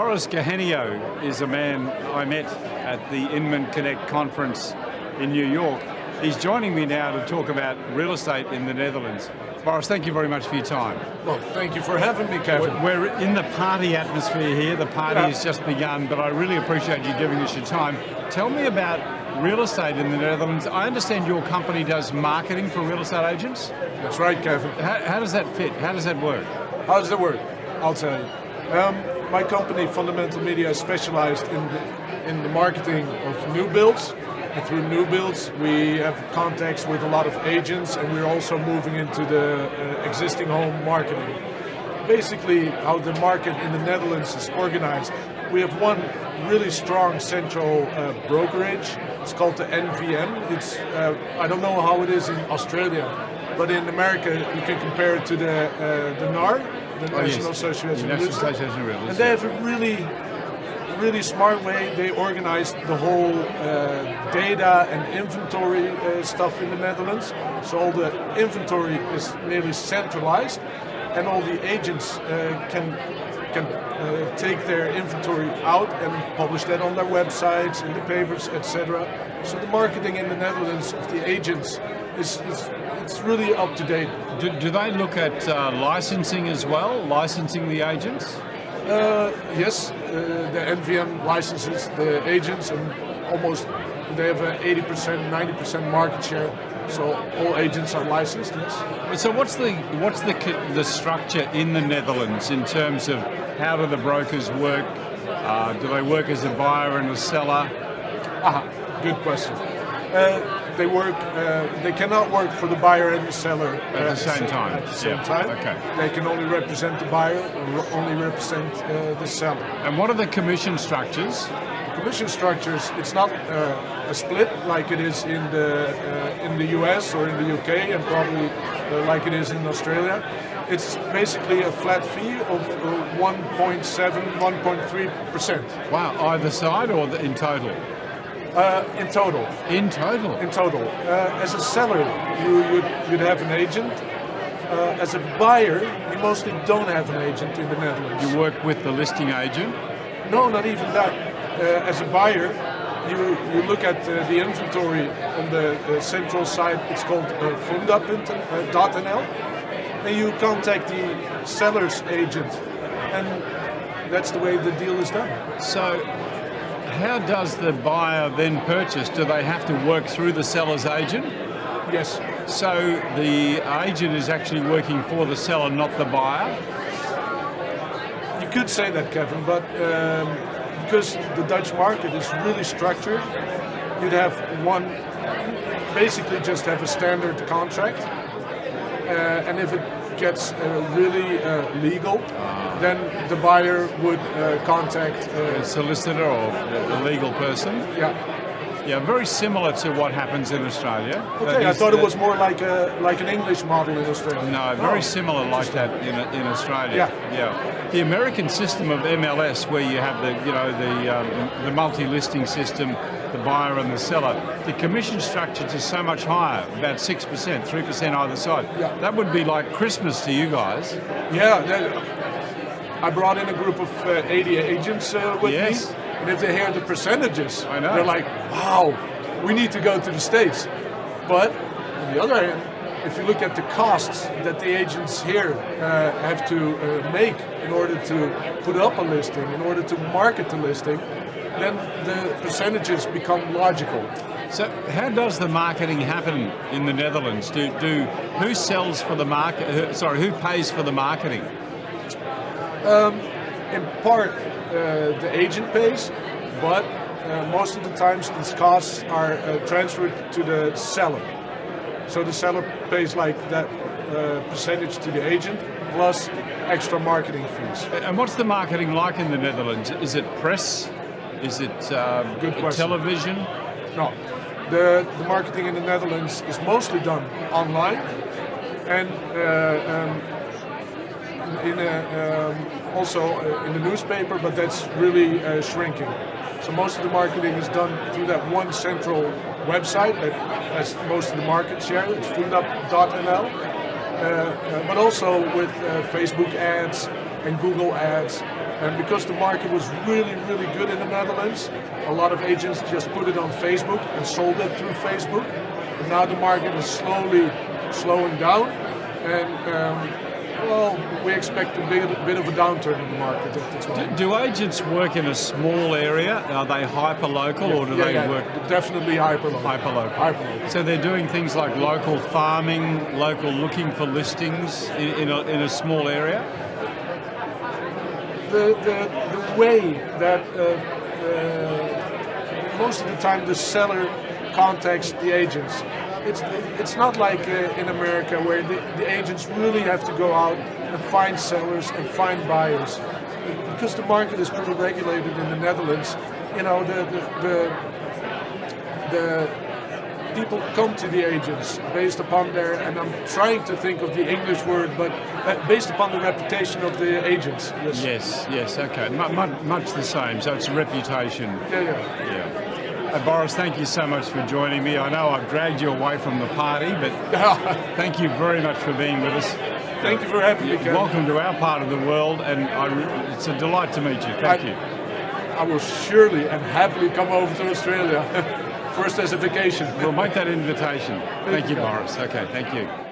Boris Geheniau is a man I met at the Inman Connect conference in New York. He's joining me now to talk about real estate in the Netherlands. Boris, thank you very much for your time. Well, thank you for having me, Kevin. We're in the party atmosphere here. The party has just begun, but I really appreciate you giving us your time. Tell me about real estate in the Netherlands. I understand your company does marketing for real estate agents? That's right, Kevin. How does that fit? How does that work? How does that work? I'll tell you. My company, Fundament, is specialized in the marketing of new builds. And through new builds, we have contacts with a lot of agents, and we're also moving into the existing home marketing. Basically, how the market in the Netherlands is organized, we have one really strong central brokerage. It's called the NVM. It's I don't know how it is in Australia, but in America you can compare it to the NAR, the National Association of Real Estate. And they have a really smart way. They organize the whole data and inventory stuff in the Netherlands. So all the inventory is nearly centralized, and all the agents can take their inventory out and publish that on their websites, in the papers, etc. So the marketing in the Netherlands of the agents it's really up to date. Do they look at licensing as well, licensing the agents? Yes, the NVM licenses the agents, and almost they have an 80%, 90% market share. So all agents are licensed. Yes. So what's the structure in the Netherlands in terms of how do the brokers work? Do they work as a buyer and a seller? Good question. They work. They cannot work for the buyer and the seller at the same time. At the same time. Okay. They can only represent the buyer, or only represent the seller. And what are the commission structures? The commission structures. It's not a split like it is in the US or in the UK, and probably like it is in Australia. It's basically a flat fee of 1.7, 1.3%. Wow, either side or in total? In total. In total? In total. As a seller, you'd have an agent. As a buyer, you mostly don't have an agent in the Netherlands. You work with the listing agent? No, not even that. As a buyer, you look at the inventory on the central site. It's called Fundament.nl, and you contact the seller's agent, and that's the way the deal is done. So, how does the buyer then purchase? Do they have to work through the seller's agent? Yes. So the agent is actually working for the seller, not the buyer? You could say that, Kevin, but because the Dutch market is really structured, you'd have basically just have a standard contract, and if it gets really legal, then the buyer would contact a solicitor or a legal person. Yeah, very similar to what happens in Australia. Okay, I thought it was more like an English model in Australia. No, very similar like that in Australia. Yeah. The American system of MLS, where you have the multi-listing system, the buyer and the seller, the commission structure is so much higher, about 6%, 3% either side. Yeah. That would be like Christmas to you guys. Yeah. I brought in a group of 80 agents with me, and if they hear the percentages, they're like, wow, we need to go to the States. But on the other hand, if you look at the costs that the agents here have to make in order to put up a listing, in order to market the listing, then the percentages become logical. So how does the marketing happen in the Netherlands? Who sells for the market? Who pays for the marketing? In part, the agent pays, but most of the times these costs are transferred to the seller. So the seller pays like that percentage to the agent plus extra marketing fees. And what's the marketing like in the Netherlands? Is it press? Is it television? No. The marketing in the Netherlands is mostly done online, and also in the newspaper, but that's really shrinking. So most of the marketing is done through that one central website that has most of the market share. It's fundament.nl, but also with Facebook ads and Google ads And because the market was really, really good in the Netherlands, a lot of agents just put it on Facebook and sold it through Facebook. And now the market is slowly slowing down, and we expect a bit of a downturn in the market at this moment. Do agents work in a small area? Are they hyper-local, or do they work? Definitely hyper-local. Hyper-local. So they're doing things like local farming, local looking for listings in a small area? The way that most of the time the seller contacts the agents, it's not like in America where the agents really have to go out and find sellers and find buyers. Because the market is pretty regulated in the Netherlands, you know, the people come to the agents based upon their, and I'm trying to think of the English word, but based upon the reputation of the agents. Yes, okay. Much the same, so it's a reputation. Yeah. Boris, thank you so much for joining me. I know I've dragged you away from the party, but thank you very much for being with us. Thank you for having me, Ken. Welcome to our part of the world, and it's a delight to meet you. Thank you. I will surely and happily come over to Australia, first as a vacation. We'll make that invitation. Thank you, Boris. Okay, thank you.